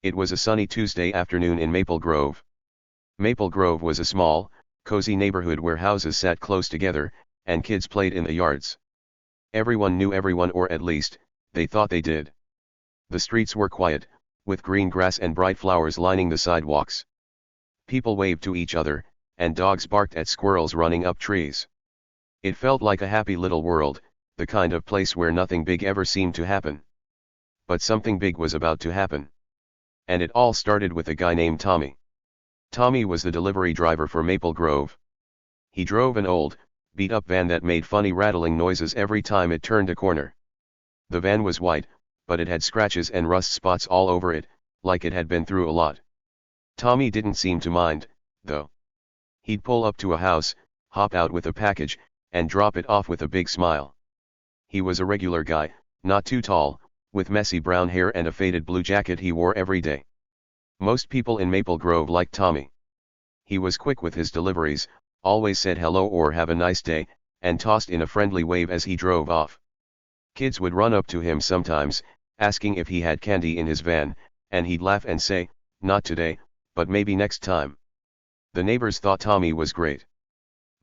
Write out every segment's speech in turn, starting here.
It was a sunny Tuesday afternoon in Maple Grove. Maple Grove was a small, cozy neighborhood where houses sat close together, and kids played in the yards. Everyone knew everyone, or at least, they thought they did. The streets were quiet, with green grass and bright flowers lining the sidewalks. People waved to each other, and dogs barked at squirrels running up trees. It felt like a happy little world, the kind of place where nothing big ever seemed to happen. But something big was about to happen. And it all started with a guy named Tommy. Tommy was the delivery driver for Maple Grove. He drove an old, beat-up van that made funny rattling noises every time it turned a corner. The van was white, but it had scratches and rust spots all over it, like it had been through a lot. Tommy didn't seem to mind, though. He'd pull up to a house, hop out with a package, and drop it off with a big smile. He was a regular guy, not too tall, with messy brown hair and a faded blue jacket he wore every day. Most people in Maple Grove liked Tommy. He was quick with his deliveries, always said hello or have a nice day, and tossed in a friendly wave as he drove off. Kids would run up to him sometimes, asking if he had candy in his van, and he'd laugh and say, "Not today, but maybe next time." The neighbors thought Tommy was great.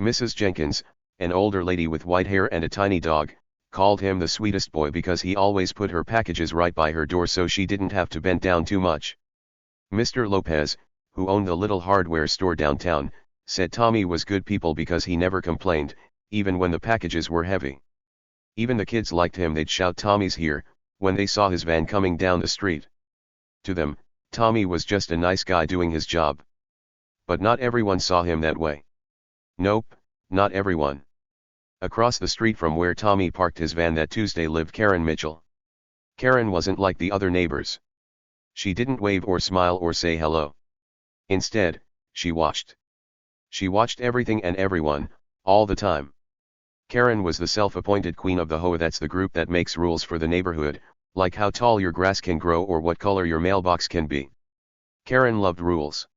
Mrs. Jenkins, an older lady with white hair and a tiny dog, called him the sweetest boy because he always put her packages right by her door so she didn't have to bend down too much. Mr. Lopez, who owned the little hardware store downtown, said Tommy was good people because he never complained, even when the packages were heavy. Even the kids liked him. They'd shout "Tommy's here" when they saw his van coming down the street. To them, Tommy was just a nice guy doing his job. But not everyone saw him that way. Nope, not everyone. Across the street from where Tommy parked his van that Tuesday lived Karen Mitchell. Karen wasn't like the other neighbors. She didn't wave or smile or say hello. Instead, she watched. She watched everything and everyone, all the time. Karen was the self-appointed queen of the HOA. That's the group that makes rules for the neighborhood, like how tall your grass can grow or what color your mailbox can be. Karen loved rules.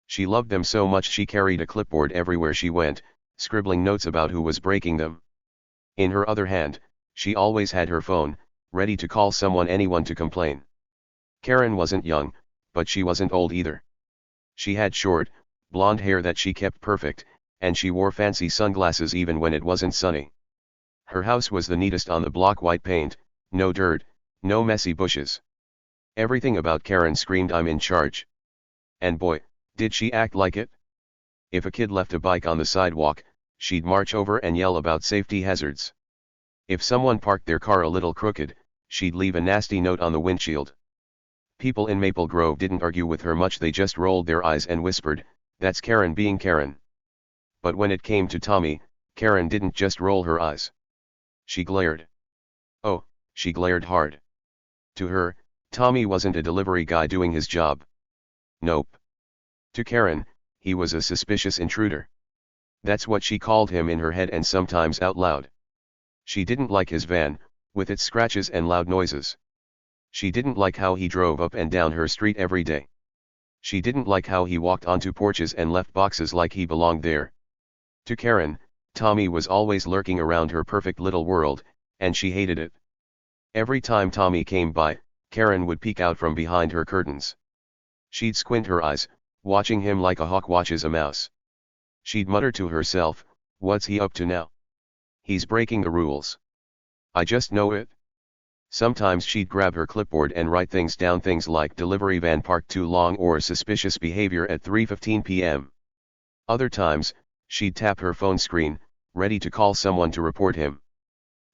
She loved them so much she carried a clipboard everywhere she went, scribbling notes about who was breaking them. In her other hand, she always had her phone, ready to call anyone to complain. Karen wasn't young, but she wasn't old either. She had short, blonde hair that she kept perfect, and she wore fancy sunglasses even when it wasn't sunny. Her house was the neatest on the block: white paint, no dirt, no messy bushes. Everything about Karen screamed, "I'm in charge." And boy, did she act like it. If a kid left a bike on the sidewalk, she'd march over and yell about safety hazards. If someone parked their car a little crooked, she'd leave a nasty note on the windshield. People in Maple Grove didn't argue with her much. They just rolled their eyes and whispered, "That's Karen being Karen." But when it came to Tommy, Karen didn't just roll her eyes. She glared. Oh, she glared hard. To her, Tommy wasn't a delivery guy doing his job. Nope. To Karen, he was a suspicious intruder. That's what she called him in her head and sometimes out loud. She didn't like his van, with its scratches and loud noises. She didn't like how he drove up and down her street every day. She didn't like how he walked onto porches and left boxes like he belonged there. To Karen, Tommy was always lurking around her perfect little world, and she hated it. Every time Tommy came by, Karen would peek out from behind her curtains. She'd squint her eyes, watching him like a hawk watches a mouse. She'd mutter to herself, "What's he up to now? He's breaking the rules. I just know it." Sometimes she'd grab her clipboard and write things down, things like "delivery van parked too long" or "suspicious behavior at 3:15 p.m. Other times, she'd tap her phone screen, ready to call someone to report him.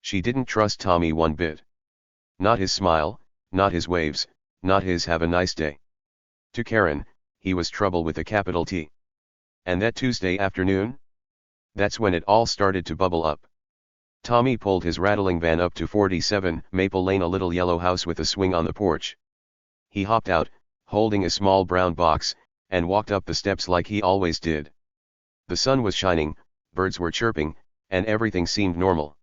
She didn't trust Tommy one bit. Not his smile, not his waves, not his "have a nice day." To Karen, he was trouble with a capital T. And that Tuesday afternoon? That's when it all started to bubble up. Tommy pulled his rattling van up to 47 Maple Lane, a little yellow house with a swing on the porch. He hopped out, holding a small brown box, and walked up the steps like he always did. The sun was shining, birds were chirping, and everything seemed normal.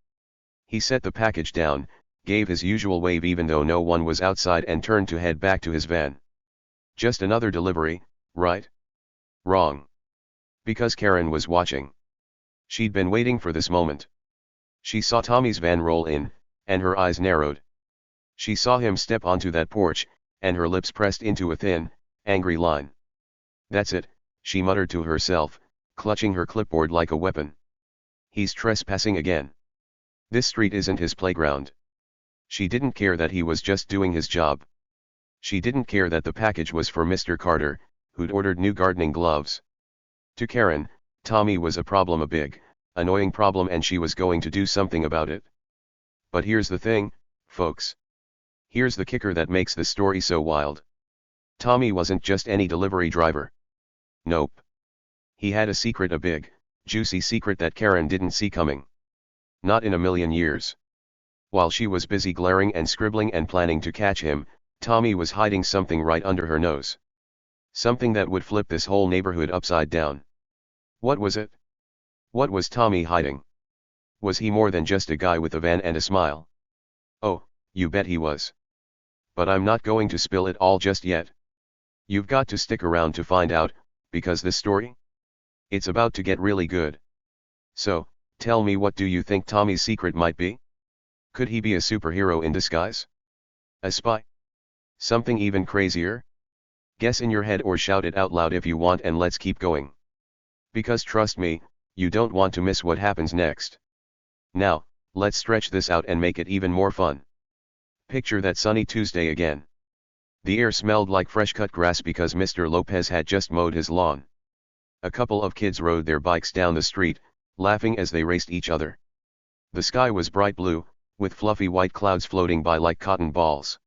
He set the package down, gave his usual wave even though no one was outside, and turned to head back to his van. Just another delivery, right? Wrong. Because Karen was watching. She'd been waiting for this moment. She saw Tommy's van roll in, and her eyes narrowed. She saw him step onto that porch, and her lips pressed into a thin, angry line. "That's it," she muttered to herself, clutching her clipboard like a weapon. "He's trespassing again. This street isn't his playground." She didn't care that he was just doing his job. She didn't care that the package was for Mr. Carter, who'd ordered new gardening gloves. To Karen, Tommy was a problem, a big, annoying problem, and she was going to do something about it. But here's the thing, folks. Here's the kicker that makes the story so wild. Tommy wasn't just any delivery driver. Nope. He had a secret, a big, juicy secret that Karen didn't see coming. Not in a million years. While she was busy glaring and scribbling and planning to catch him, Tommy was hiding something right under her nose. Something that would flip this whole neighborhood upside down. What was it? What was Tommy hiding? Was he more than just a guy with a van and a smile? Oh, you bet he was. But I'm not going to spill it all just yet. You've got to stick around to find out, because this story? It's about to get really good. So, tell me, what do you think Tommy's secret might be? Could he be a superhero in disguise? A spy? Something even crazier? Guess in your head or shout it out loud if you want, and let's keep going. Because trust me, you don't want to miss what happens next. Now, let's stretch this out and make it even more fun. Picture that sunny Tuesday again. The air smelled like fresh cut grass because Mr. Lopez had just mowed his lawn. A couple of kids rode their bikes down the street, laughing as they raced each other. The sky was bright blue, with fluffy white clouds floating by like cotton balls.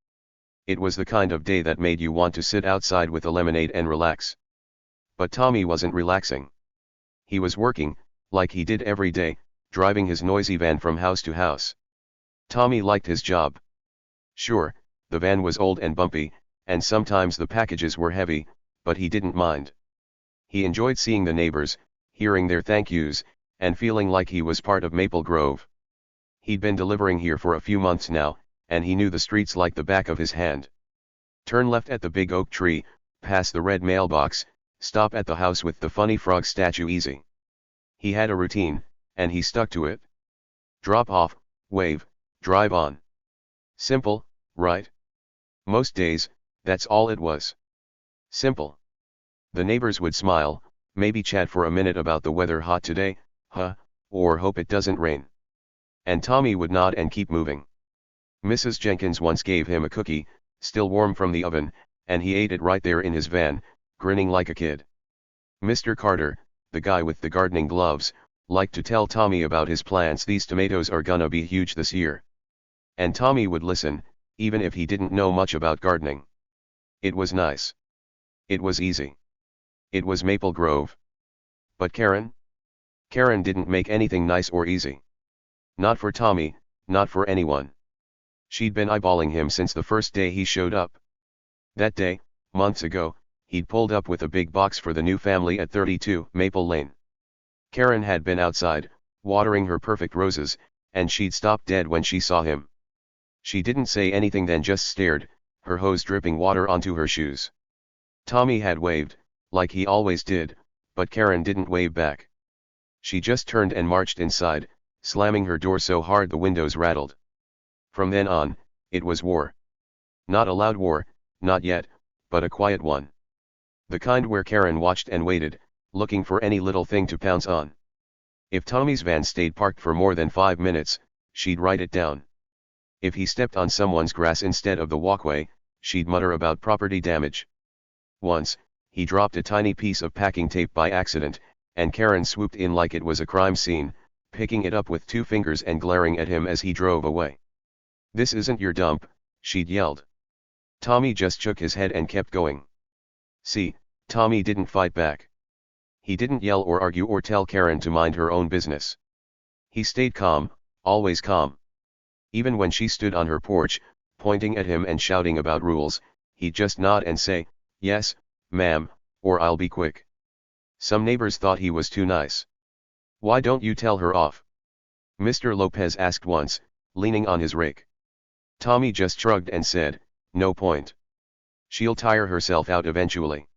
It was the kind of day that made you want to sit outside with a lemonade and relax. But Tommy wasn't relaxing. He was working, like he did every day, driving his noisy van from house to house. Tommy liked his job. Sure, the van was old and bumpy, and sometimes the packages were heavy, but he didn't mind. He enjoyed seeing the neighbors, hearing their thank yous, and feeling like he was part of Maple Grove. He'd been delivering here for a few months now, and he knew the streets like the back of his hand. Turn left at the big oak tree, pass the red mailbox, stop at the house with the funny frog statue, easy. He had a routine, and he stuck to it. Drop off, wave, drive on. Simple, right? Most days, that's all it was. Simple. The neighbors would smile, maybe chat for a minute about the weather, hot today, huh, or hope it doesn't rain. And Tommy would nod and keep moving. Mrs. Jenkins once gave him a cookie, still warm from the oven, and he ate it right there in his van, grinning like a kid. Mr. Carter, the guy with the gardening gloves, liked to tell Tommy about his plants. These tomatoes are gonna be huge this year. And Tommy would listen, even if he didn't know much about gardening. It was nice. It was easy. It was Maple Grove. But Karen? Karen didn't make anything nice or easy. Not for Tommy, not for anyone. She'd been eyeballing him since the first day he showed up. That day, months ago, he'd pulled up with a big box for the new family at 32 Maple Lane. Karen had been outside, watering her perfect roses, and she'd stopped dead when she saw him. She didn't say anything, then just stared, her hose dripping water onto her shoes. Tommy had waved, like he always did, but Karen didn't wave back. She just turned and marched inside, slamming her door so hard the windows rattled. From then on, it was war. Not a loud war, not yet, but a quiet one. The kind where Karen watched and waited, looking for any little thing to pounce on. If Tommy's van stayed parked for more than 5 minutes, she'd write it down. If he stepped on someone's grass instead of the walkway, she'd mutter about property damage. Once, he dropped a tiny piece of packing tape by accident, and Karen swooped in like it was a crime scene, picking it up with 2 fingers and glaring at him as he drove away. "This isn't your dump," she'd yelled. Tommy just shook his head and kept going. See, Tommy didn't fight back. He didn't yell or argue or tell Karen to mind her own business. He stayed calm, always calm. Even when she stood on her porch, pointing at him and shouting about rules, he'd just nod and say, "Yes, ma'am, or I'll be quick." Some neighbors thought he was too nice. "Why don't you tell her off?" Mr. Lopez asked once, leaning on his rake. Tommy just shrugged and said, "No point. She'll tire herself out eventually."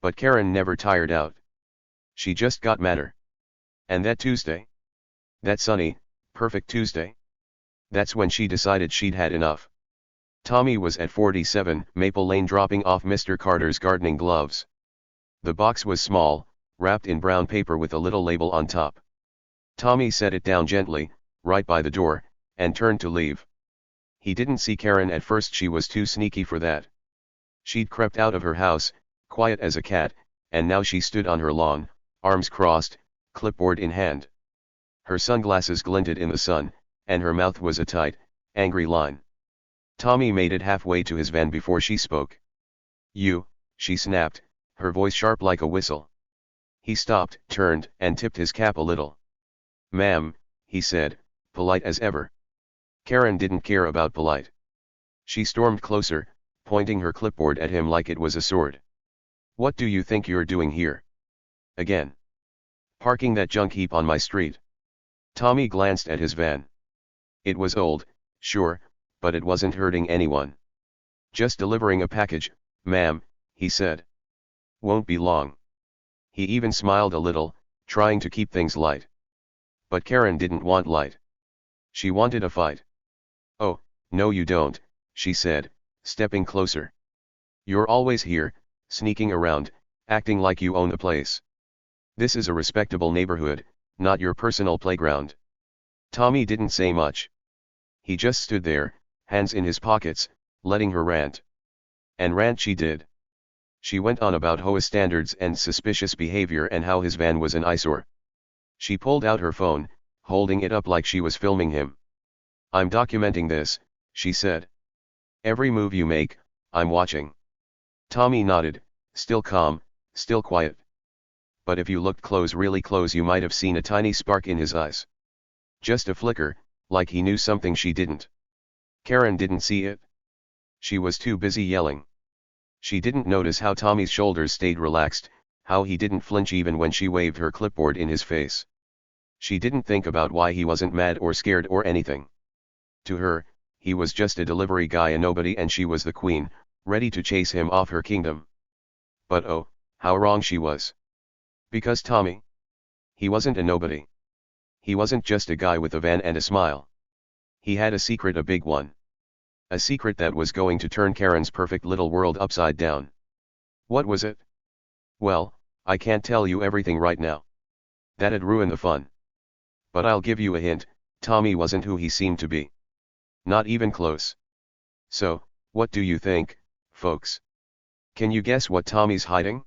But Karen never tired out. She just got madder. And that Tuesday? That sunny, perfect Tuesday? That's when she decided she'd had enough. Tommy was at 47 Maple Lane dropping off Mr. Carter's gardening gloves. The box was small, wrapped in brown paper with a little label on top. Tommy set it down gently, right by the door, and turned to leave. He didn't see Karen at first. She was too sneaky for that. She'd crept out of her house, quiet as a cat, and now she stood on her lawn, arms crossed, clipboard in hand. Her sunglasses glinted in the sun, and her mouth was a tight, angry line. Tommy made it halfway to his van before she spoke. "You," she snapped, her voice sharp like a whistle. He stopped, turned, and tipped his cap a little. "Ma'am," he said, polite as ever. Karen didn't care about polite. She stormed closer, pointing her clipboard at him like it was a sword. "What do you think you're doing here? Again? Parking that junk heap on my street?" Tommy glanced at his van. It was old, sure, but it wasn't hurting anyone. "Just delivering a package, ma'am," he said. "Won't be long." He even smiled a little, trying to keep things light. But Karen didn't want light. She wanted a fight. "Oh, no you don't," she said, stepping closer. "You're always here, sneaking around, acting like you own the place. This is a respectable neighborhood, not your personal playground." Tommy didn't say much. He just stood there, hands in his pockets, letting her rant. And rant she did. She went on about HOA standards and suspicious behavior and how his van was an eyesore. She pulled out her phone, holding it up like she was filming him. "I'm documenting this," she said. "Every move you make, I'm watching." Tommy nodded, still calm, still quiet. But if you looked really close you might have seen a tiny spark in his eyes. Just a flicker, like he knew something she didn't. Karen didn't see it. She was too busy yelling. She didn't notice how Tommy's shoulders stayed relaxed, how he didn't flinch even when she waved her clipboard in his face. She didn't think about why he wasn't mad or scared or anything. To her, he was just a delivery guy, a nobody, and she was the queen, ready to chase him off her kingdom. But oh, how wrong she was. Because Tommy? He wasn't a nobody. He wasn't just a guy with a van and a smile. He had a secret, a big one. A secret that was going to turn Karen's perfect little world upside down. What was it? Well, I can't tell you everything right now. That'd ruin the fun. But I'll give you a hint, Tommy wasn't who he seemed to be. Not even close. So, what do you think, folks? Can you guess what Tommy's hiding?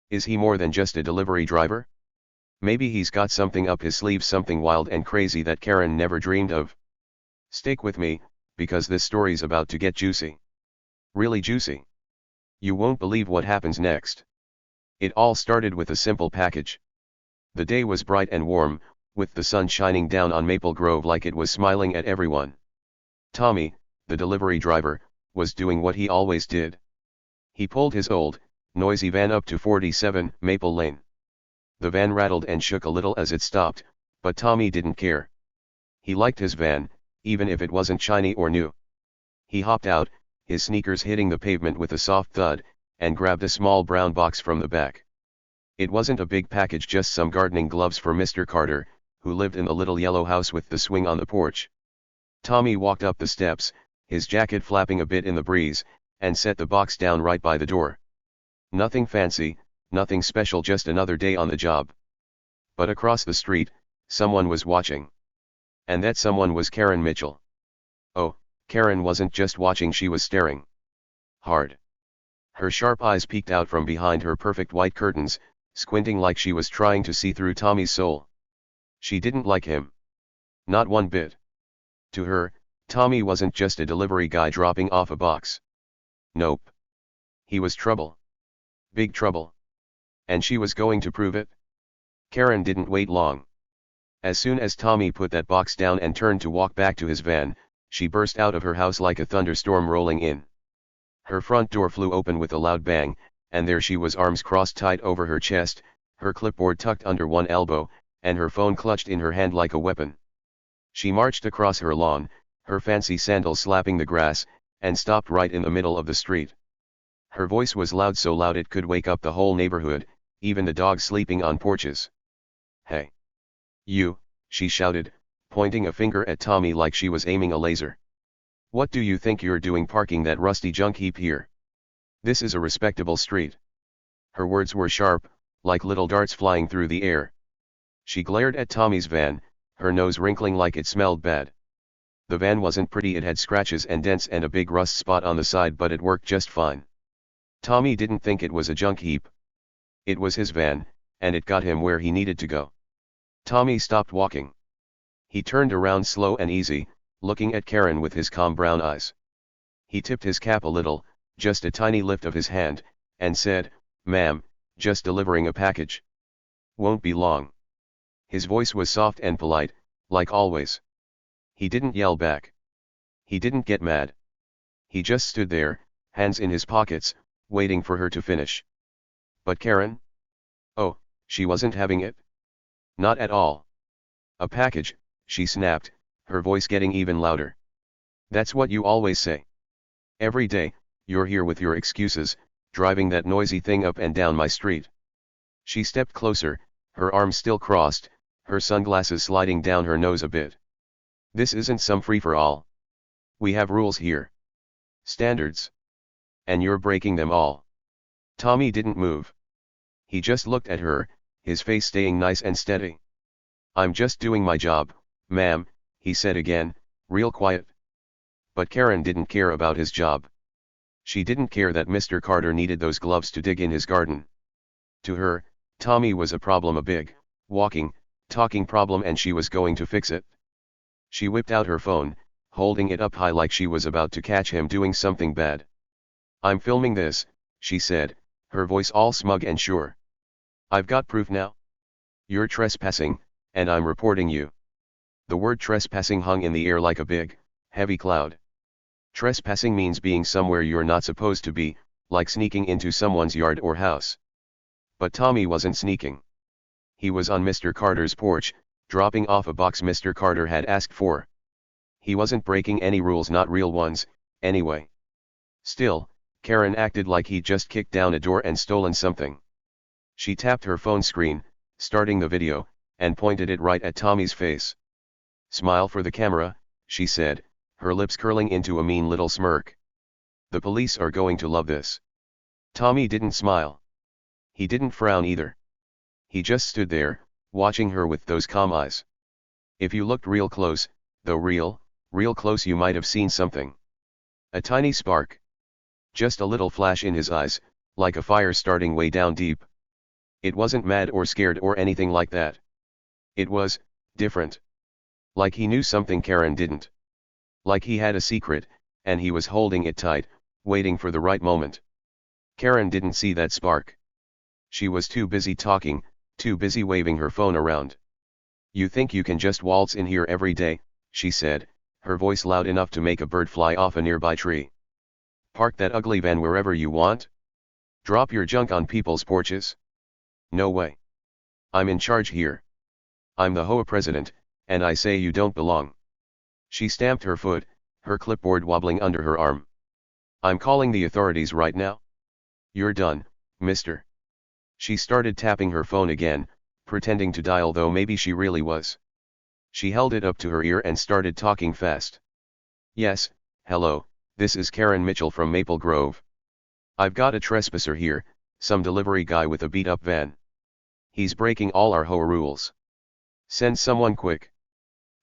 Is he more than just a delivery driver? Maybe he's got something up his sleeve, something wild and crazy that Karen never dreamed of. Stick with me, because this story's about to get juicy. Really juicy. You won't believe what happens next. It all started with a simple package. The day was bright and warm, with the sun shining down on Maple Grove like it was smiling at everyone. Tommy, the delivery driver, was doing what he always did. He pulled his old, noisy van up to 47 Maple Lane. The van rattled and shook a little as it stopped, but Tommy didn't care. He liked his van, even if it wasn't shiny or new. He hopped out, his sneakers hitting the pavement with a soft thud, and grabbed a small brown box from the back. It wasn't a big package, just some gardening gloves for Mr. Carter, who lived in the little yellow house with the swing on the porch. Tommy walked up the steps, his jacket flapping a bit in the breeze, and set the box down right by the door. Nothing fancy, nothing special, just another day on the job. But across the street, someone was watching. And that someone was Karen Mitchell. Oh, Karen wasn't just watching, she was staring. Hard. Her sharp eyes peeked out from behind her perfect white curtains, squinting like she was trying to see through Tommy's soul. She didn't like him. Not one bit. To her, Tommy wasn't just a delivery guy dropping off a box. Nope. He was trouble. Big trouble. And she was going to prove it. Karen didn't wait long. As soon as Tommy put that box down and turned to walk back to his van, she burst out of her house like a thunderstorm rolling in. Her front door flew open with a loud bang, and there she was, arms crossed tight over her chest, her clipboard tucked under one elbow, and her phone clutched in her hand like a weapon. She marched across her lawn, her fancy sandals slapping the grass, and stopped right in the middle of the street. Her voice was loud, so loud it could wake up the whole neighborhood, even the dogs sleeping on porches. "Hey! You," she shouted, pointing a finger at Tommy like she was aiming a laser. What do you think you're doing parking that rusty junk heap here? This is a respectable street. Her words were sharp, like little darts flying through the air. She glared at Tommy's van, her nose wrinkling like it smelled bad. The van wasn't pretty, it had scratches and dents and a big rust spot on the side, but it worked just fine. Tommy didn't think it was a junk heap. It was his van, and it got him where he needed to go. Tommy stopped walking. He turned around slow and easy, looking at Karen with his calm brown eyes. He tipped his cap a little, just a tiny lift of his hand, and said, "Ma'am, just delivering a package. Won't be long." His voice was soft and polite, like always. He didn't yell back. He didn't get mad. He just stood there, hands in his pockets, waiting for her to finish. But Karen? Oh, she wasn't having it? Not at all. "A package," she snapped, her voice getting even louder. "That's what you always say. Every day, you're here with your excuses, driving that noisy thing up and down my street." She stepped closer, her arms still crossed, her sunglasses sliding down her nose a bit. "This isn't some free-for-all. We have rules here. Standards. And you're breaking them all." Tommy didn't move. He just looked at her, his face staying nice and steady. "I'm just doing my job, ma'am," he said again, real quiet. But Karen didn't care about his job. She didn't care that Mr. Carter needed those gloves to dig in his garden. To her, Tommy was a problem, a big, walking, talking problem, and she was going to fix it. She whipped out her phone, holding it up high like she was about to catch him doing something bad. "I'm filming this," she said, her voice all smug and sure. "I've got proof now. You're trespassing, and I'm reporting you." The word trespassing hung in the air like a big, heavy cloud. Trespassing means being somewhere you're not supposed to be, like sneaking into someone's yard or house. But Tommy wasn't sneaking. He was on Mr. Carter's porch, dropping off a box Mr. Carter had asked for. He wasn't breaking any rules, not real ones, anyway. Still, Karen acted like he'd just kicked down a door and stolen something. She tapped her phone screen, starting the video, and pointed it right at Tommy's face. "Smile for the camera," she said, her lips curling into a mean little smirk. "The police are going to love this." Tommy didn't smile. He didn't frown either. He just stood there, watching her with those calm eyes. If you looked real close, though real close, you might have seen something. A tiny spark. Just a little flash in his eyes, like a fire starting way down deep. It wasn't mad or scared or anything like that. It was different. Like he knew something Karen didn't. Like he had a secret, and he was holding it tight, waiting for the right moment. Karen didn't see that spark. She was too busy talking, too busy waving her phone around. "You think you can just waltz in here every day," she said, her voice loud enough to make a bird fly off a nearby tree. "Park that ugly van wherever you want? Drop your junk on people's porches? No way. I'm in charge here. I'm the HOA president, and I say you don't belong." She stamped her foot, her clipboard wobbling under her arm. "I'm calling the authorities right now. You're done, mister." She started tapping her phone again, pretending to dial, though maybe she really was. She held it up to her ear and started talking fast. "Yes, hello, this is Karen Mitchell from Maple Grove. I've got a trespasser here, some delivery guy with a beat-up van. He's breaking all our HOA rules. Send someone quick."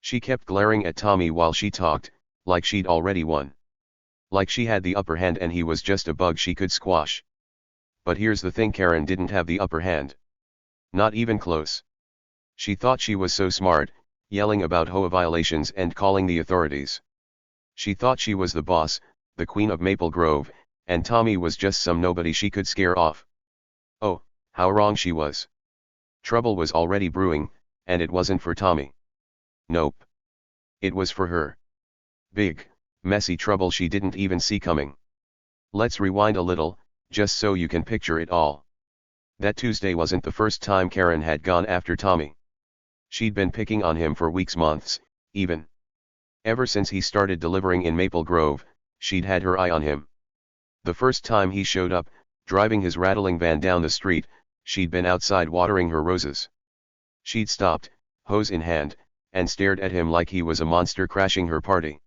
She kept glaring at Tommy while she talked, like she'd already won. Like she had the upper hand and he was just a bug she could squash. But here's the thing, Karen didn't have the upper hand. Not even close. She thought she was so smart, yelling about HOA violations and calling the authorities. She thought she was the boss, the queen of Maple Grove, and Tommy was just some nobody she could scare off. Oh, how wrong she was. Trouble was already brewing, and it wasn't for Tommy. Nope. It was for her. Big, messy trouble she didn't even see coming. Let's rewind a little, just so you can picture it all. That Tuesday wasn't the first time Karen had gone after Tommy. She'd been picking on him for weeks, months, even. Ever since he started delivering in Maple Grove, she'd had her eye on him. The first time he showed up, driving his rattling van down the street, she'd been outside watering her roses. She'd stopped, hose in hand, and stared at him like he was a monster crashing her party.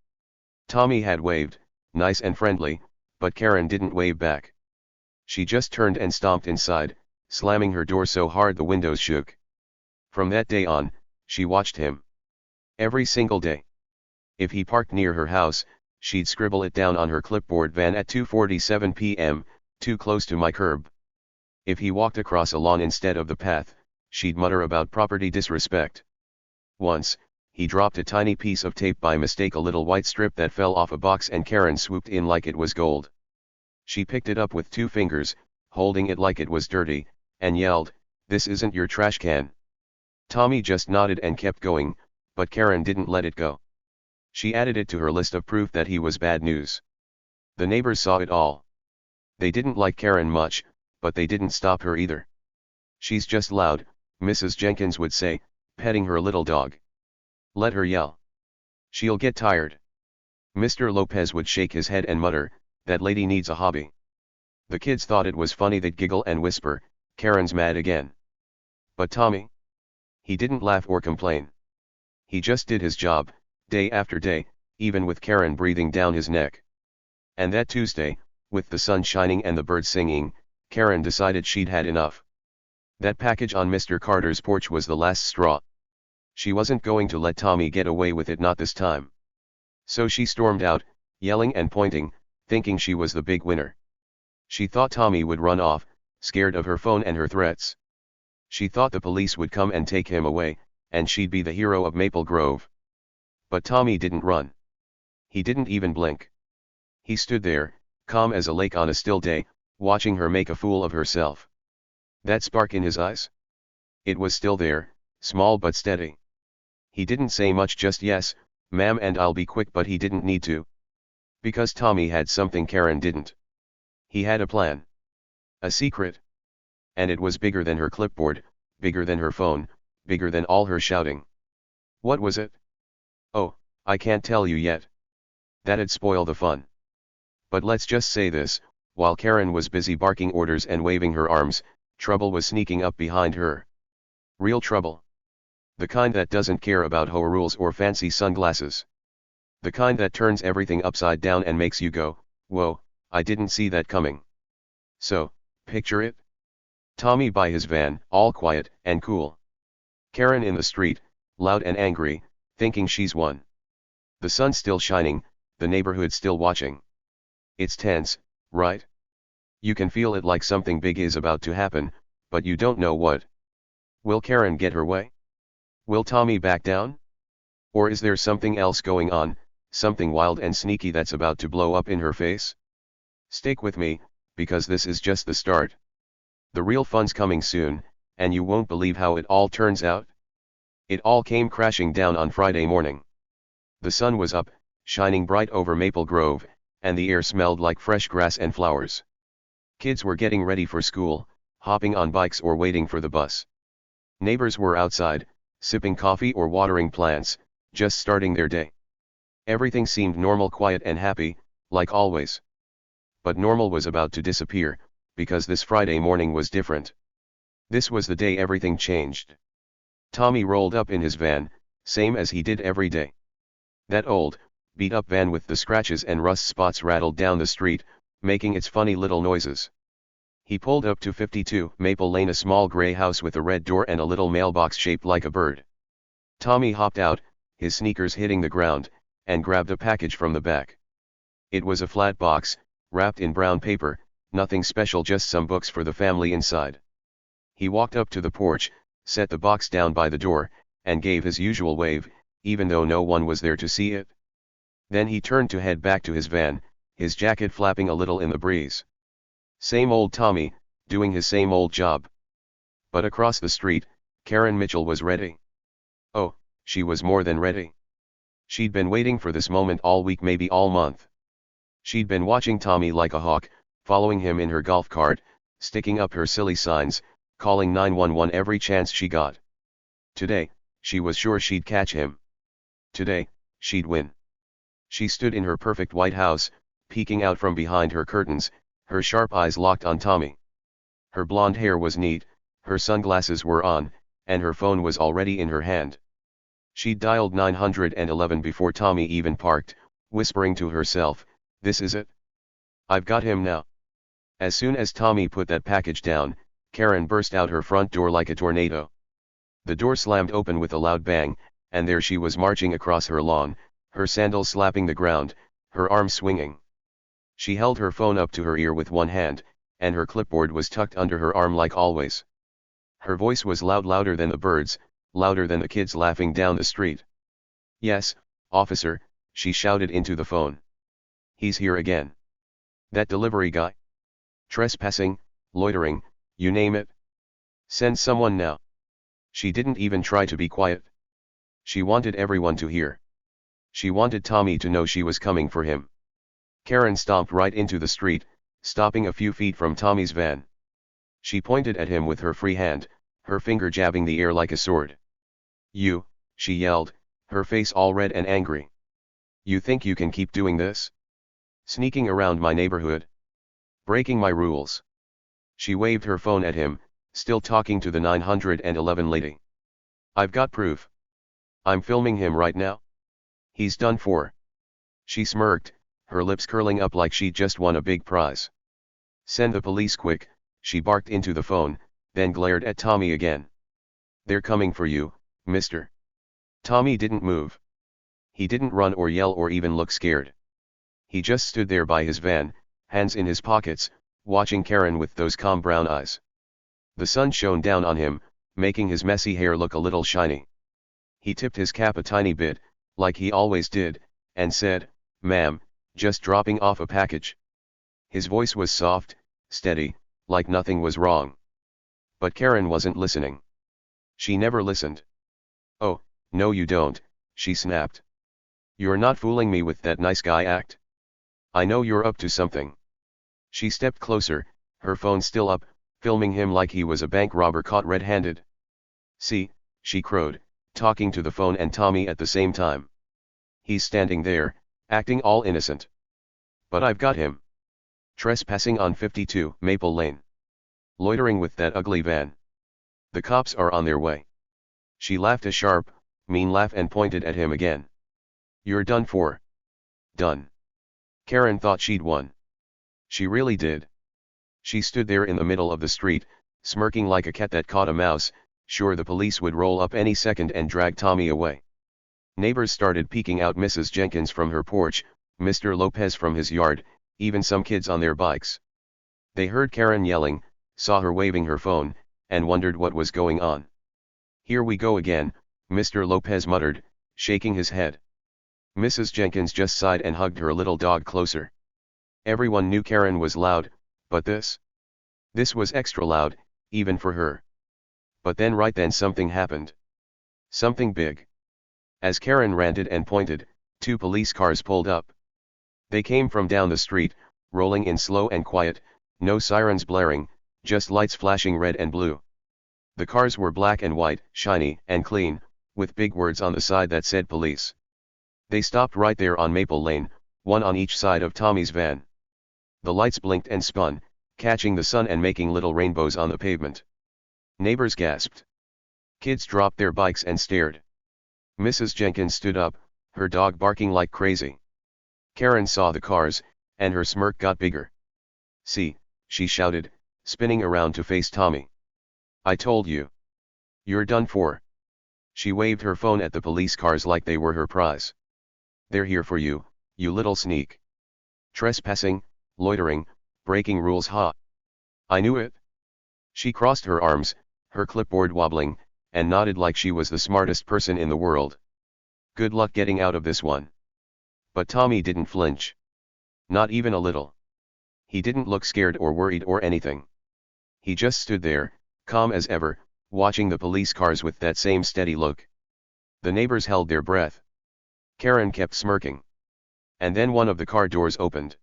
Tommy had waved, nice and friendly, but Karen didn't wave back. She just turned and stomped inside, slamming her door so hard the windows shook. From that day on, she watched him. Every single day. If he parked near her house, she'd scribble it down on her clipboard: van at 2:47 p.m., too close to my curb. If he walked across a lawn instead of the path, she'd mutter about property disrespect. Once, he dropped a tiny piece of tape by mistake, a little white strip that fell off a box, and Karen swooped in like it was gold. She picked it up with 2 fingers, holding it like it was dirty, and yelled, "This isn't your trash can." Tommy just nodded and kept going, but Karen didn't let it go. She added it to her list of proof that he was bad news. The neighbors saw it all. They didn't like Karen much, but they didn't stop her either. "She's just loud," Mrs. Jenkins would say, petting her little dog. "Let her yell. She'll get tired." Mr. Lopez would shake his head and mutter, "That lady needs a hobby." The kids thought it was funny. They'd giggle and whisper, "Karen's mad again." But Tommy? He didn't laugh or complain. He just did his job, day after day, even with Karen breathing down his neck. And that Tuesday, with the sun shining and the birds singing, Karen decided she'd had enough. That package on Mr. Carter's porch was the last straw. She wasn't going to let Tommy get away with it, not this time. So she stormed out, yelling and pointing, thinking she was the big winner. She thought Tommy would run off, scared of her phone and her threats. She thought the police would come and take him away, and she'd be the hero of Maple Grove. But Tommy didn't run. He didn't even blink. He stood there, calm as a lake on a still day, watching her make a fool of herself. That spark in his eyes? It was still there, small but steady. He didn't say much, just "Yes, ma'am, and I'll be quick," but he didn't need to. Because Tommy had something Karen didn't. He had a plan. A secret. And it was bigger than her clipboard, bigger than her phone, bigger than all her shouting. What was it? Oh, I can't tell you yet. That'd spoil the fun. But let's just say this: while Karen was busy barking orders and waving her arms, trouble was sneaking up behind her. Real trouble. The kind that doesn't care about HOA rules or fancy sunglasses. The kind that turns everything upside down and makes you go, "Whoa, I didn't see that coming." So, picture it. Tommy by his van, all quiet and cool. Karen in the street, loud and angry, thinking she's won. The sun still shining, the neighborhood still watching. It's tense, right? You can feel it, like something big is about to happen, but you don't know what. Will Karen get her way? Will Tommy back down? Or is there something else going on, something wild and sneaky that's about to blow up in her face? Stick with me, because this is just the start. The real fun's coming soon, and you won't believe how it all turns out. It all came crashing down on Friday morning. The sun was up, shining bright over Maple Grove, and the air smelled like fresh grass and flowers. Kids were getting ready for school, hopping on bikes or waiting for the bus. Neighbors were outside, sipping coffee or watering plants, just starting their day. Everything seemed normal, quiet and happy, like always. But normal was about to disappear, because this Friday morning was different. This was the day everything changed. Tommy rolled up in his van, same as he did every day. That old, beat-up van with the scratches and rust spots rattled down the street, making its funny little noises. He pulled up to 52 Maple Lane, a small gray house with a red door and a little mailbox shaped like a bird. Tommy hopped out, his sneakers hitting the ground, and grabbed a package from the back. It was a flat box, wrapped in brown paper, nothing special, just some books for the family inside. He walked up to the porch, set the box down by the door, and gave his usual wave, even though no one was there to see it. Then he turned to head back to his van, his jacket flapping a little in the breeze. Same old Tommy, doing his same old job. But across the street, Karen Mitchell was ready. Oh, she was more than ready. She'd been waiting for this moment all week, maybe all month. She'd been watching Tommy like a hawk, following him in her golf cart, sticking up her silly signs, calling 911 every chance she got. Today, she was sure she'd catch him. Today, she'd win. She stood in her perfect white house, peeking out from behind her curtains, her sharp eyes locked on Tommy. Her blonde hair was neat, her sunglasses were on, and her phone was already in her hand. She'd dialed 911 before Tommy even parked, whispering to herself, "This is it. I've got him now." As soon as Tommy put that package down, Karen burst out her front door like a tornado. The door slammed open with a loud bang, and there she was marching across her lawn, her sandals slapping the ground, her arms swinging. She held her phone up to her ear with one hand, and her clipboard was tucked under her arm like always. Her voice was louder than the birds, louder than the kids laughing down the street. "Yes, officer," she shouted into the phone. "He's here again. That delivery guy. Trespassing, loitering, you name it. Send someone now." She didn't even try to be quiet. She wanted everyone to hear. She wanted Tommy to know she was coming for him. Karen stomped right into the street, stopping a few feet from Tommy's van. She pointed at him with her free hand, her finger jabbing the air like a sword. "You," she yelled, her face all red and angry. "You think you can keep doing this? Sneaking around my neighborhood? Breaking my rules?" She waved her phone at him, still talking to the 911 lady. "I've got proof. I'm filming him right now. He's done for." She smirked, her lips curling up like she'd just won a big prize. "Send the police quick," she barked into the phone, then glared at Tommy again. "They're coming for you, mister." Tommy didn't move. He didn't run or yell or even look scared. He just stood there by his van, hands in his pockets, watching Karen with those calm brown eyes. The sun shone down on him, making his messy hair look a little shiny. He tipped his cap a tiny bit, like he always did, and said, "Ma'am, just dropping off a package." His voice was soft, steady, like nothing was wrong. But Karen wasn't listening. She never listened. "Oh, no you don't," she snapped. "You're not fooling me with that nice guy act. I know you're up to something." She stepped closer, her phone still up, filming him like he was a bank robber caught red-handed. "See," she crowed, talking to the phone and Tommy at the same time. "He's standing there, acting all innocent. But I've got him. Trespassing on 52 Maple Lane. Loitering with that ugly van. The cops are on their way." She laughed a sharp, mean laugh and pointed at him again. "You're done for." Done. Karen thought she'd won. She really did. She stood there in the middle of the street, smirking like a cat that caught a mouse, sure the police would roll up any second and drag Tommy away. Neighbors started peeking out, Mrs. Jenkins from her porch, Mr. Lopez from his yard, even some kids on their bikes. They heard Karen yelling, saw her waving her phone, and wondered what was going on. "Here we go again," Mr. Lopez muttered, shaking his head. Mrs. Jenkins just sighed and hugged her little dog closer. Everyone knew Karen was loud, but this was extra loud, even for her. But then right then something happened. Something big. As Karen ranted and pointed, 2 police cars pulled up. They came from down the street, rolling in slow and quiet, no sirens blaring, just lights flashing red and blue. The cars were black and white, shiny and clean, with big words on the side that said police. They stopped right there on Maple Lane, one on each side of Tommy's van. The lights blinked and spun, catching the sun and making little rainbows on the pavement. Neighbors gasped. Kids dropped their bikes and stared. Mrs. Jenkins stood up, her dog barking like crazy. Karen saw the cars, and her smirk got bigger. "See," she shouted, spinning around to face Tommy. "I told you. You're done for." She waved her phone at the police cars like they were her prize. "They're here for you, you little sneak. Trespassing, loitering, breaking rules, ha. I knew it." She crossed her arms, her clipboard wobbling, and nodded like she was the smartest person in the world. "Good luck getting out of this one." But Tommy didn't flinch. Not even a little. He didn't look scared or worried or anything. He just stood there, calm as ever, watching the police cars with that same steady look. The neighbors held their breath. Karen kept smirking. And then one of the car doors opened.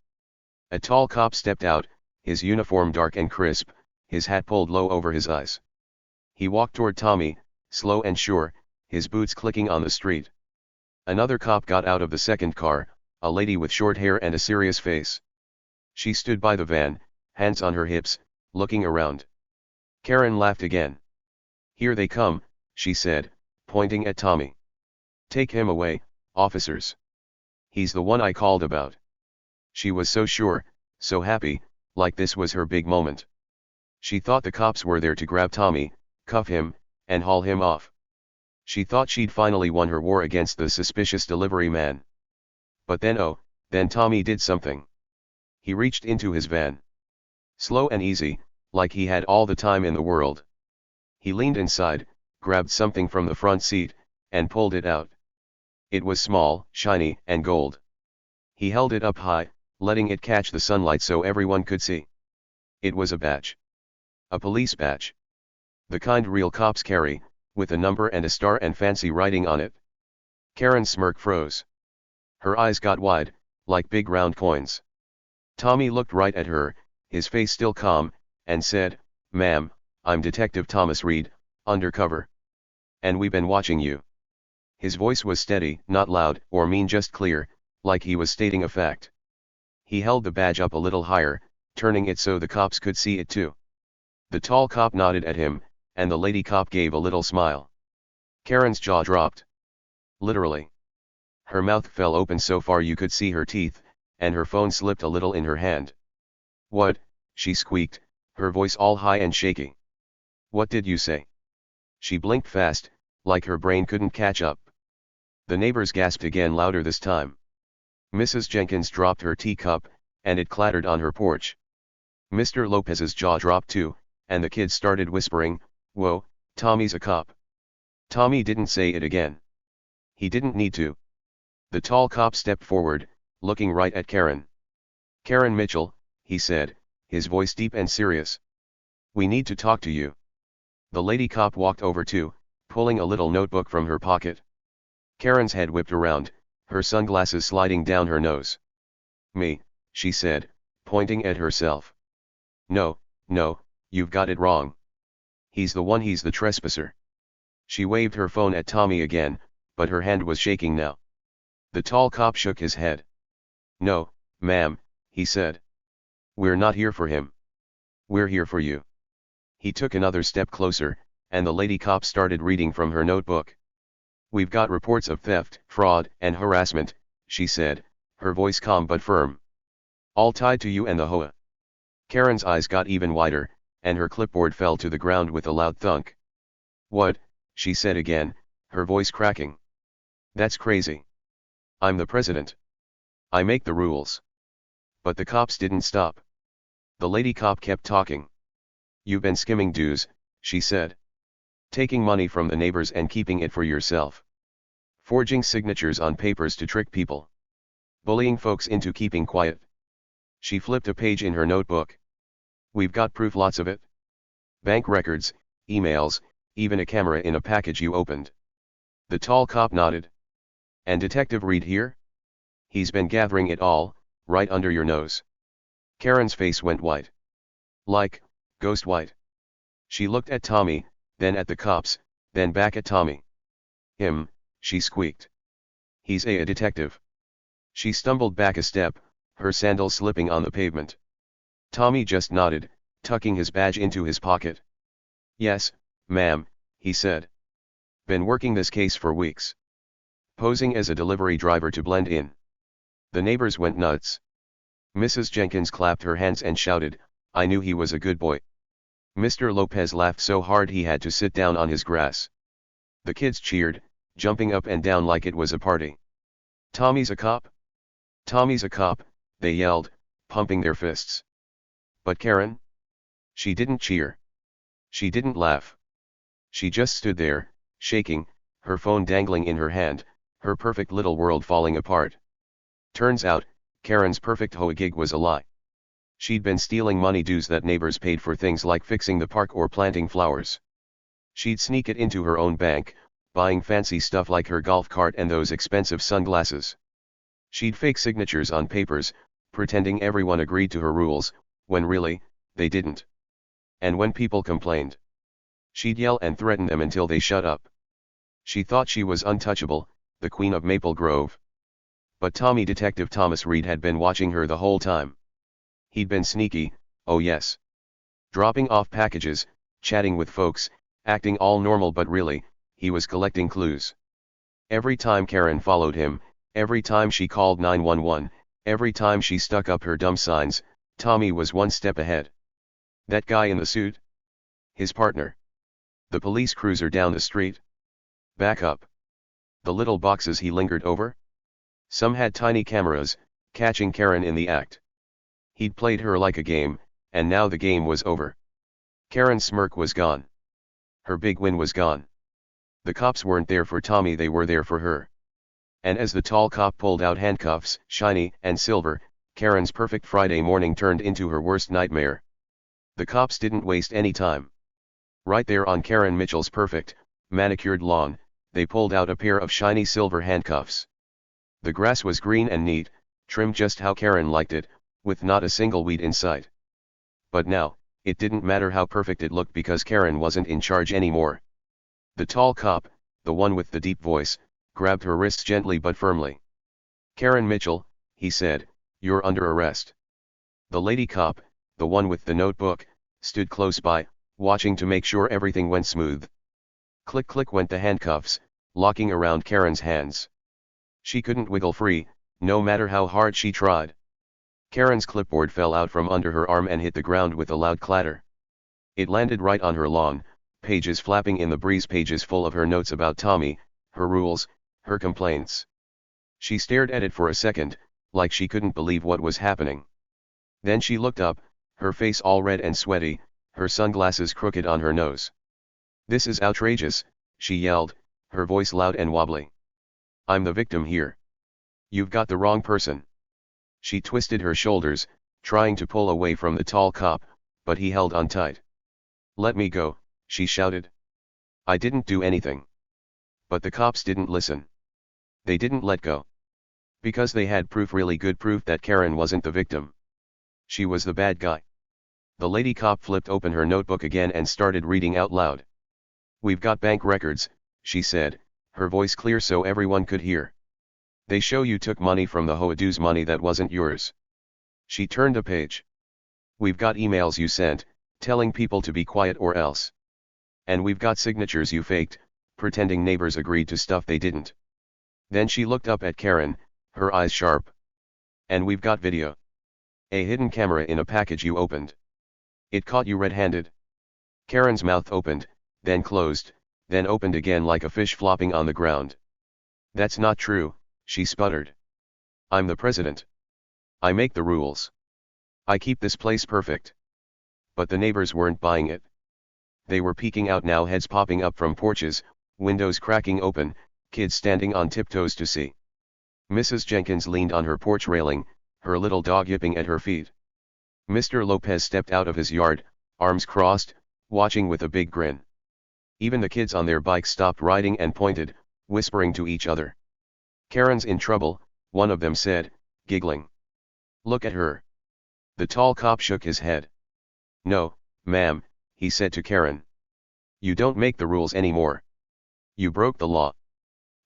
A tall cop stepped out, his uniform dark and crisp, his hat pulled low over his eyes. He walked toward Tommy, slow and sure, his boots clicking on the street. Another cop got out of the second car, a lady with short hair and a serious face. She stood by the van, hands on her hips, looking around. Karen laughed again. "Here they come," she said, pointing at Tommy. "Take him away, officers. He's the one I called about. She was so sure, so happy, like this was her big moment. She thought the cops were there to grab Tommy, cuff him, and haul him off. She thought she'd finally won her war against the suspicious delivery man. But then Tommy did something. He reached into his van. Slow and easy, like he had all the time in the world. He leaned inside, grabbed something from the front seat, and pulled it out. It was small, shiny, and gold. He held it up high, letting it catch the sunlight so everyone could see. It was a badge. A police badge. The kind real cops carry, with a number and a star and fancy writing on it. Karen's smirk froze. Her eyes got wide, like big round coins. Tommy looked right at her, his face still calm, and said, "Ma'am, I'm Detective Thomas Reed, undercover. And we've been watching you." His voice was steady, not loud or mean, just clear, like he was stating a fact. He held the badge up a little higher, turning it so the cops could see it too. The tall cop nodded at him, and the lady cop gave a little smile. Karen's jaw dropped. Literally. Her mouth fell open so far you could see her teeth, and her phone slipped a little in her hand. "What?" she squeaked, her voice all high and shaky. "What did you say?" She blinked fast, like her brain couldn't catch up. The neighbors gasped again, louder this time. Mrs. Jenkins dropped her teacup, and it clattered on her porch. Mr. Lopez's jaw dropped too, and the kids started whispering, "Whoa, Tommy's a cop." Tommy didn't say it again. He didn't need to. The tall cop stepped forward, looking right at Karen. "Karen Mitchell," he said, his voice deep and serious. "We need to talk to you." The lady cop walked over too, pulling a little notebook from her pocket. Karen's head whipped around, her sunglasses sliding down her nose. "Me," she said, pointing at herself. No, you've got it wrong. He's the trespasser." She waved her phone at Tommy again, but her hand was shaking now. The tall cop shook his head. "No, ma'am," he said. "We're not here for him. We're here for you." He took another step closer, and the lady cop started reading from her notebook. "We've got reports of theft, fraud, and harassment," she said, her voice calm but firm. "All tied to you and the HOA." Karen's eyes got even wider, and her clipboard fell to the ground with a loud thunk. "What?" she said again, her voice cracking. "That's crazy. I'm the president. I make the rules." But the cops didn't stop. The lady cop kept talking. "You've been skimming dues," she said. "Taking money from the neighbors and keeping it for yourself. Forging signatures on papers to trick people. Bullying folks into keeping quiet." She flipped a page in her notebook. "We've got proof, lots of it. Bank records, emails, even a camera in a package you opened." The tall cop nodded. "And Detective Reed here? He's been gathering it all, right under your nose." Karen's face went white. Like, ghost white. She looked at Tommy, then at the cops, then back at Tommy. "Him," she squeaked. "He's a detective." She stumbled back a step, her sandals slipping on the pavement. Tommy just nodded, tucking his badge into his pocket. "Yes, ma'am," he said. "Been working this case for weeks. Posing as a delivery driver to blend in." The neighbors went nuts. Mrs. Jenkins clapped her hands and shouted, "I knew he was a good boy." Mr. Lopez laughed so hard he had to sit down on his grass. The kids cheered, jumping up and down like it was a party. "Tommy's a cop? Tommy's a cop," they yelled, pumping their fists. But Karen? She didn't cheer. She didn't laugh. She just stood there, shaking, her phone dangling in her hand, her perfect little world falling apart. Turns out, Karen's perfect HOA gig was a lie. She'd been stealing money dues that neighbors paid for things like fixing the park or planting flowers. She'd sneak it into her own bank, buying fancy stuff like her golf cart and those expensive sunglasses. She'd fake signatures on papers, pretending everyone agreed to her rules, when really, they didn't. And when people complained, she'd yell and threaten them until they shut up. She thought she was untouchable, the queen of Maple Grove. But Tommy, Detective Thomas Reed, had been watching her the whole time. He'd been sneaky, oh yes. Dropping off packages, chatting with folks, acting all normal, but really, he was collecting clues. Every time Karen followed him, Every time she called 911, every time she stuck up her dumb signs, Tommy was one step ahead. That guy in the suit? His partner. The police cruiser down the street? Back up. The little boxes he lingered over? Some had tiny cameras, catching Karen in the act. He'd played her like a game, and now the game was over. Karen's smirk was gone. Her big win was gone. The cops weren't there for Tommy, they were there for her. And as the tall cop pulled out handcuffs, shiny and silver, Karen's perfect Friday morning turned into her worst nightmare. The cops didn't waste any time. Right there on Karen Mitchell's perfect, manicured lawn, they pulled out a pair of shiny silver handcuffs. The grass was green and neat, trimmed just how Karen liked it, with not a single weed in sight. But now, it didn't matter how perfect it looked because Karen wasn't in charge anymore. The tall cop, the one with the deep voice, grabbed her wrists gently but firmly. "Karen Mitchell," he said, "you're under arrest." The lady cop, the one with the notebook, stood close by, watching to make sure everything went smooth. Click click went the handcuffs, locking around Karen's hands. She couldn't wiggle free, no matter how hard she tried. Karen's clipboard fell out from under her arm and hit the ground with a loud clatter. It landed right on her lawn, pages flapping in the breeze, pages full of her notes about Tommy, her rules, her complaints. She stared at it for a second, like she couldn't believe what was happening. Then she looked up, her face all red and sweaty, her sunglasses crooked on her nose. "This is outrageous," she yelled, her voice loud and wobbly. "I'm the victim here. You've got the wrong person." She twisted her shoulders, trying to pull away from the tall cop, but he held on tight. "Let me go," she shouted. "I didn't do anything." But the cops didn't listen. They didn't let go. Because they had proof, really good proof, that Karen wasn't the victim. She was the bad guy. The lady cop flipped open her notebook again and started reading out loud. "We've got bank records," she said, her voice clear so everyone could hear. "They show you took money from the HOA dues, money that wasn't yours." She turned a page. "We've got emails you sent, telling people to be quiet or else. And we've got signatures you faked, pretending neighbors agreed to stuff they didn't." Then she looked up at Karen, her eyes sharp. "And we've got video. A hidden camera in a package you opened. It caught you red-handed." Karen's mouth opened, then closed, then opened again like a fish flopping on the ground. "That's not true," she sputtered. "I'm the president. I make the rules. I keep this place perfect." But the neighbors weren't buying it. They were peeking out now, heads popping up from porches, windows cracking open, kids standing on tiptoes to see. Mrs. Jenkins leaned on her porch railing, her little dog yipping at her feet. Mr. Lopez stepped out of his yard, arms crossed, watching with a big grin. Even the kids on their bikes stopped riding and pointed, whispering to each other. "Karen's in trouble," one of them said, giggling. "Look at her." The tall cop shook his head. "No, ma'am," he said to Karen. "You don't make the rules anymore. You broke the law."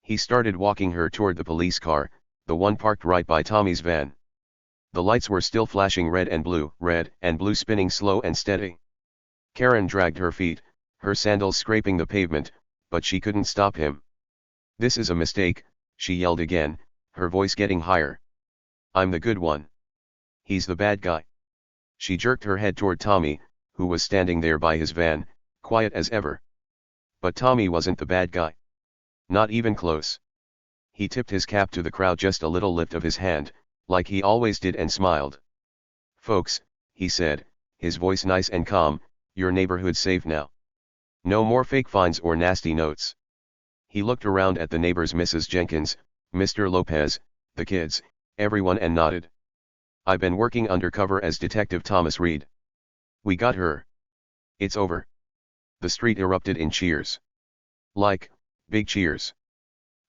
He started walking her toward the police car, the one parked right by Tommy's van. The lights were still flashing red and blue, spinning slow and steady. Karen dragged her feet, her sandals scraping the pavement, but she couldn't stop him. "This is a mistake," she yelled again, her voice getting higher. "I'm the good one. He's the bad guy." She jerked her head toward Tommy, who was standing there by his van, quiet as ever. But Tommy wasn't the bad guy. Not even close. He tipped his cap to the crowd, just a little lift of his hand, like he always did, and smiled. "Folks," he said, his voice nice and calm, "your neighborhood's safe now. No more fake fines or nasty notes." He looked around at the neighbors, Mrs. Jenkins, Mr. Lopez, the kids, everyone, and nodded. "I've been working undercover as Detective Thomas Reed. We got her. It's over." The street erupted in cheers. Like, big cheers.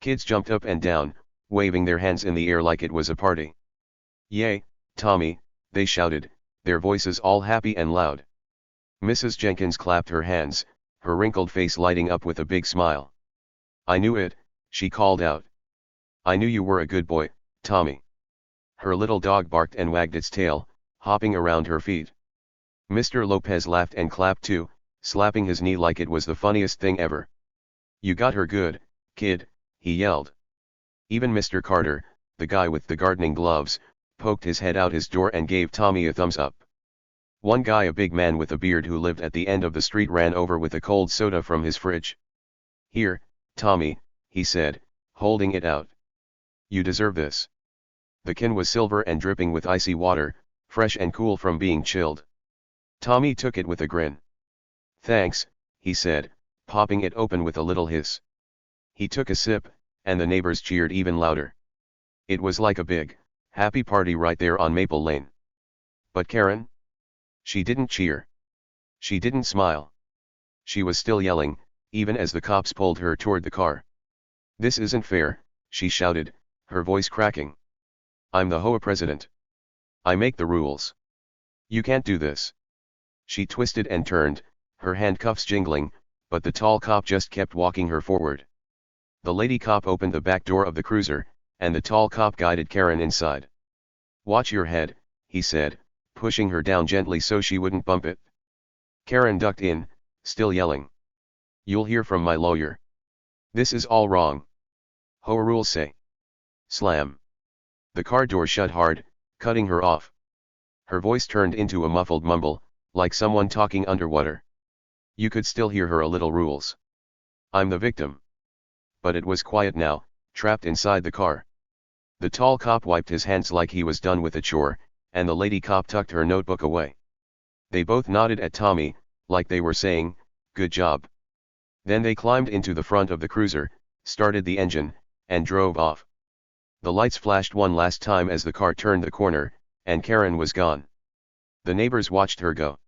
Kids jumped up and down, waving their hands in the air like it was a party. "Yay, Tommy," they shouted, their voices all happy and loud. Mrs. Jenkins clapped her hands, her wrinkled face lighting up with a big smile. "I knew it," she called out. "I knew you were a good boy, Tommy." Her little dog barked and wagged its tail, hopping around her feet. Mr. Lopez laughed and clapped too, slapping his knee like it was the funniest thing ever. "You got her good, kid," he yelled. Even Mr. Carter, the guy with the gardening gloves, poked his head out his door and gave Tommy a thumbs up. One guy, a big man with a beard who lived at the end of the street, ran over with a cold soda from his fridge. "Here, Tommy," he said, holding it out. "You deserve this." The can was silver and dripping with icy water, fresh and cool from being chilled. Tommy took it with a grin. "Thanks," he said, popping it open with a little hiss. He took a sip, and the neighbors cheered even louder. It was like a big, happy party right there on Maple Lane. But Karen? She didn't cheer. She didn't smile. She was still yelling, even as the cops pulled her toward the car. "This isn't fair," she shouted, her voice cracking. "I'm the HOA president. I make the rules. You can't do this." She twisted and turned, her handcuffs jingling, but the tall cop just kept walking her forward. The lady cop opened the back door of the cruiser, and the tall cop guided Karen inside. "Watch your head," he said, pushing her down gently so she wouldn't bump it. Karen ducked in, still yelling. "You'll hear from my lawyer. This is all wrong. HOA rules say." Slam. The car door shut hard, cutting her off. Her voice turned into a muffled mumble, like someone talking underwater. You could still hear her a little. "Rules. I'm the victim." But it was quiet now, trapped inside the car. The tall cop wiped his hands like he was done with a chore, and the lady cop tucked her notebook away. They both nodded at Tommy, like they were saying, "Good job." Then they climbed into the front of the cruiser, started the engine, and drove off. The lights flashed one last time as the car turned the corner, and Karen was gone. The neighbors watched her go.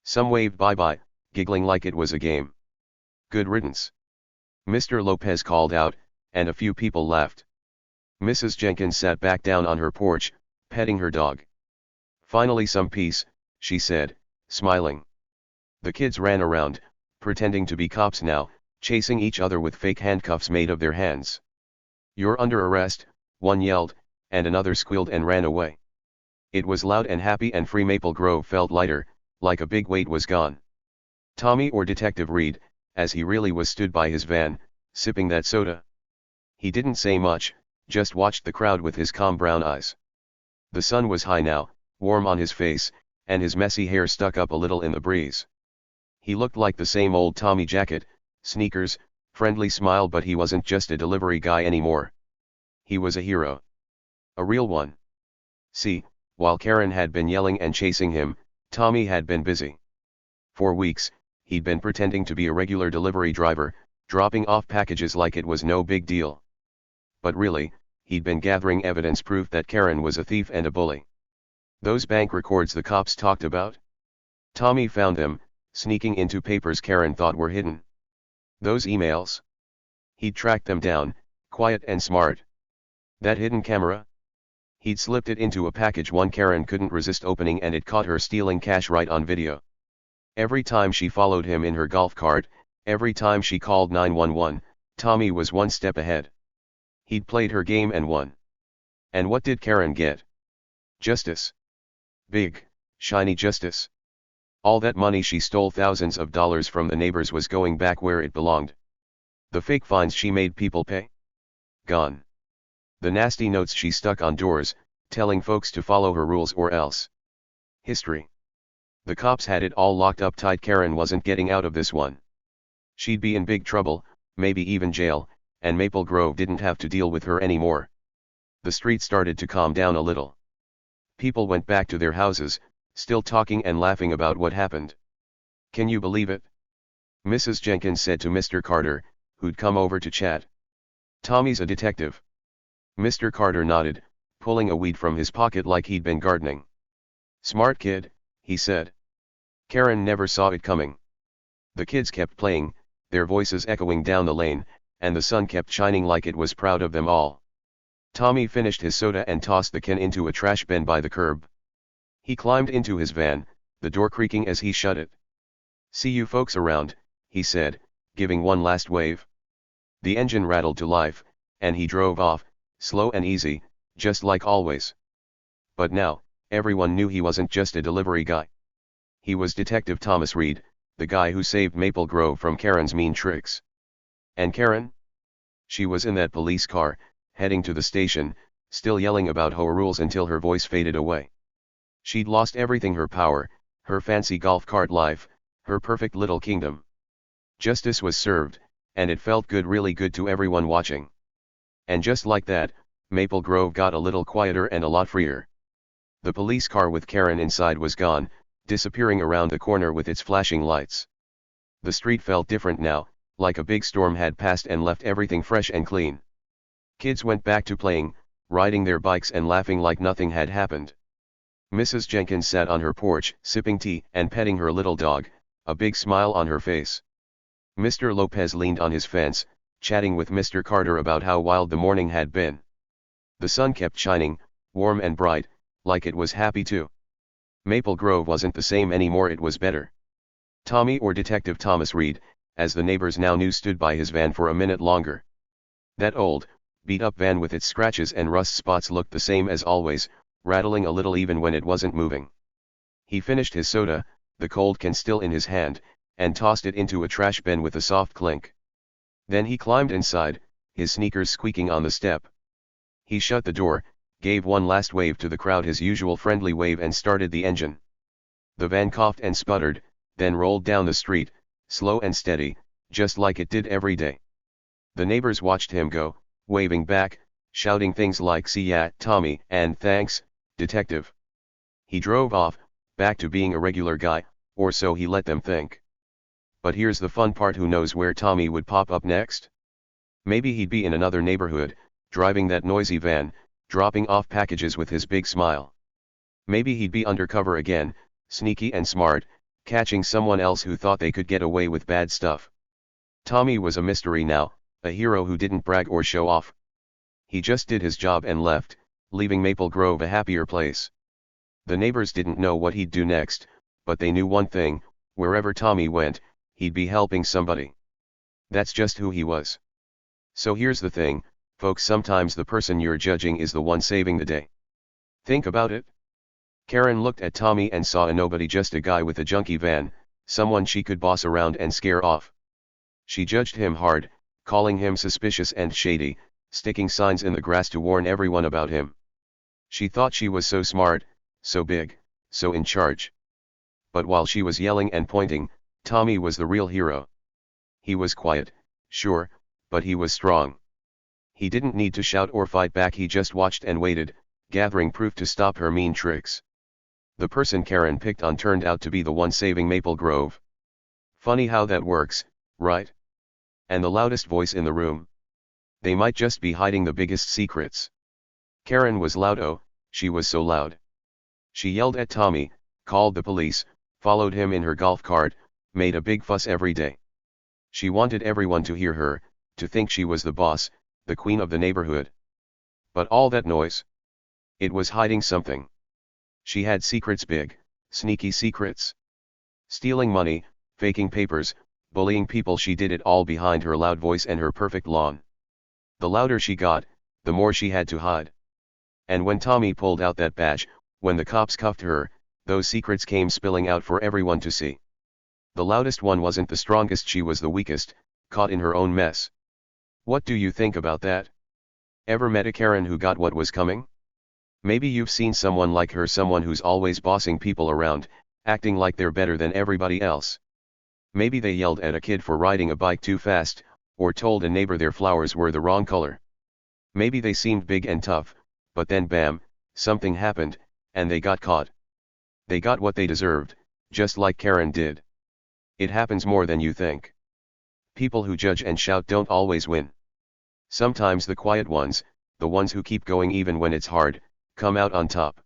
Some waved bye-bye, giggling like it was a game. "Good riddance," Mr. Lopez called out, and a few people laughed. Mrs. Jenkins sat back down on her porch, petting her dog. "Finally some peace," she said, smiling. The kids ran around, pretending to be cops now, chasing each other with fake handcuffs made of their hands. "You're under arrest," one yelled, and another squealed and ran away. It was loud and happy, and free Maple Grove felt lighter, like a big weight was gone. Tommy, or Detective Reed, as he really was, stood by his van, sipping that soda. He didn't say much, just watched the crowd with his calm brown eyes. The sun was high now, warm on his face, and his messy hair stuck up a little in the breeze. He looked like the same old Tommy jacket, sneakers, friendly smile, but he wasn't just a delivery guy anymore. He was a hero. A real one. See, while Karen had been yelling and chasing him, Tommy had been busy. For weeks, he'd been pretending to be a regular delivery driver, dropping off packages like it was no big deal. But really, he'd been gathering evidence, proof that Karen was a thief and a bully. Those bank records the cops talked about? Tommy found them, sneaking into papers Karen thought were hidden. Those emails? He'd tracked them down, quiet and smart. That hidden camera? He'd slipped it into a package one Karen couldn't resist opening, and it caught her stealing cash right on video. Every time she followed him in her golf cart, every time she called 911, Tommy was one step ahead. He'd played her game and won. And what did Karen get? Justice. Big, shiny justice. All that money she stole, thousands of dollars from the neighbors, was going back where it belonged. The fake fines she made people pay? Gone. The nasty notes she stuck on doors, telling folks to follow her rules or else. History. The cops had it all locked up tight. Karen wasn't getting out of this one. She'd be in big trouble, maybe even jail, and Maple Grove didn't have to deal with her anymore. The street started to calm down a little. People went back to their houses, still talking and laughing about what happened. "Can you believe it?" Mrs. Jenkins said to Mr. Carter, who'd come over to chat. "Tommy's a detective." Mr. Carter nodded, pulling a weed from his pocket like he'd been gardening. "Smart kid," he said. Karen never saw it coming. The kids kept playing, their voices echoing down the lane, and the sun kept shining like it was proud of them all. Tommy finished his soda and tossed the can into a trash bin by the curb. He climbed into his van, the door creaking as he shut it. "See you folks around," he said, giving one last wave. The engine rattled to life, and he drove off, slow and easy, just like always. But now, everyone knew he wasn't just a delivery guy. He was Detective Thomas Reed, the guy who saved Maple Grove from Karen's mean tricks. And Karen? She was in that police car, heading to the station, still yelling about HOA rules until her voice faded away. She'd lost everything: her power, her fancy golf cart life, her perfect little kingdom. Justice was served, and it felt good, really good to everyone watching. And just like that, Maple Grove got a little quieter and a lot freer. The police car with Karen inside was gone, disappearing around the corner with its flashing lights. The street felt different now, like a big storm had passed and left everything fresh and clean. Kids went back to playing, riding their bikes and laughing like nothing had happened. Mrs. Jenkins sat on her porch, sipping tea and petting her little dog, a big smile on her face. Mr. Lopez leaned on his fence, chatting with Mr. Carter about how wild the morning had been. The sun kept shining, warm and bright, like it was happy too. Maple Grove wasn't the same anymore, it was better. Tommy, or Detective Thomas Reed, as the neighbors now knew, stood by his van for a minute longer. That old, beat-up van with its scratches and rust spots looked the same as always, rattling a little even when it wasn't moving. He finished his soda, the cold can still in his hand, and tossed it into a trash bin with a soft clink. Then he climbed inside, his sneakers squeaking on the step. He shut the door, gave one last wave to the crowd, his usual friendly wave, and started the engine. The van coughed and sputtered, then rolled down the street, slow and steady, just like it did every day. The neighbors watched him go, waving back, shouting things like "See ya, Tommy," and "Thanks, Detective." He drove off, back to being a regular guy, or so he let them think. But here's the fun part: who knows where Tommy would pop up next? Maybe he'd be in another neighborhood, driving that noisy van, dropping off packages with his big smile. Maybe he'd be undercover again, sneaky and smart, catching someone else who thought they could get away with bad stuff. Tommy was a mystery now, a hero who didn't brag or show off. He just did his job and left, leaving Maple Grove a happier place. The neighbors didn't know what he'd do next, but they knew one thing: wherever Tommy went, he'd be helping somebody. That's just who he was. So here's the thing, folks: sometimes the person you're judging is the one saving the day. Think about it. Karen looked at Tommy and saw a nobody, just a guy with a junky van, someone she could boss around and scare off. She judged him hard, calling him suspicious and shady, sticking signs in the grass to warn everyone about him. She thought she was so smart, so big, so in charge. But while she was yelling and pointing, Tommy was the real hero. He was quiet, sure, but he was strong. He didn't need to shout or fight back, he just watched and waited, gathering proof to stop her mean tricks. The person Karen picked on turned out to be the one saving Maple Grove. Funny how that works, right? And the loudest voice in the room? They might just be hiding the biggest secrets. Karen was loud, oh, she was so loud. She yelled at Tommy, called the police, followed him in her golf cart, made a big fuss every day. She wanted everyone to hear her, to think she was the boss, the queen of the neighborhood. But all that noise? It was hiding something. She had secrets, big, sneaky secrets. Stealing money, faking papers, bullying people, she did it all behind her loud voice and her perfect lawn. The louder she got, the more she had to hide. And when Tommy pulled out that badge, when the cops cuffed her, those secrets came spilling out for everyone to see. The loudest one wasn't the strongest, she was the weakest, caught in her own mess. What do you think about that? Ever met a Karen who got what was coming? Maybe you've seen someone like her, someone who's always bossing people around, acting like they're better than everybody else. Maybe they yelled at a kid for riding a bike too fast, or told a neighbor their flowers were the wrong color. Maybe they seemed big and tough, but then bam, something happened, and they got caught. They got what they deserved, just like Karen did. It happens more than you think. People who judge and shout don't always win. Sometimes the quiet ones, the ones who keep going even when it's hard, come out on top.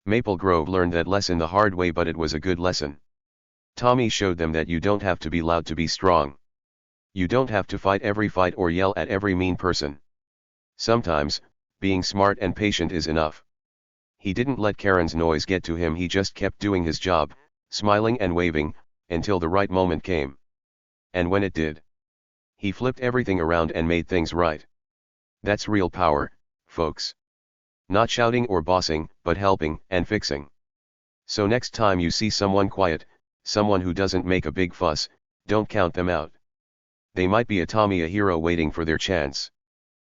Maple Grove learned that lesson the hard way, but it was a good lesson. Tommy showed them that you don't have to be loud to be strong. You don't have to fight every fight or yell at every mean person. Sometimes, being smart and patient is enough. He didn't let Karen's noise get to him, he just kept doing his job, smiling and waving, until the right moment came. And when it did, he flipped everything around and made things right. That's real power, folks. Not shouting or bossing, but helping and fixing. So next time you see someone quiet, someone who doesn't make a big fuss, don't count them out. They might be a Tommy, a hero waiting for their chance.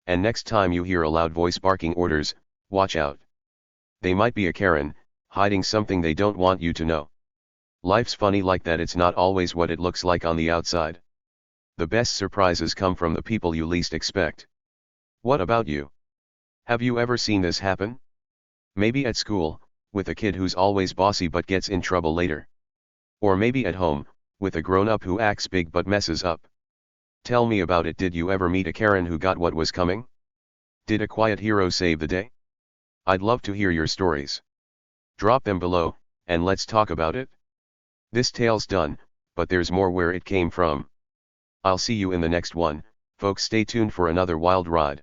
And next time you hear a loud voice barking orders, watch out. They might be a Karen, hiding something they don't want you to know. Life's funny like that, it's not always what it looks like on the outside. The best surprises come from the people you least expect. What about you? Have you ever seen this happen? Maybe at school, with a kid who's always bossy but gets in trouble later. Or maybe at home, with a grown-up who acts big but messes up. Tell me about it. Did you ever meet a Karen who got what was coming? Did a quiet hero save the day? I'd love to hear your stories. Drop them below, and let's talk about it. This tale's done, but there's more where it came from. I'll see you in the next one, folks. Stay tuned for another wild ride.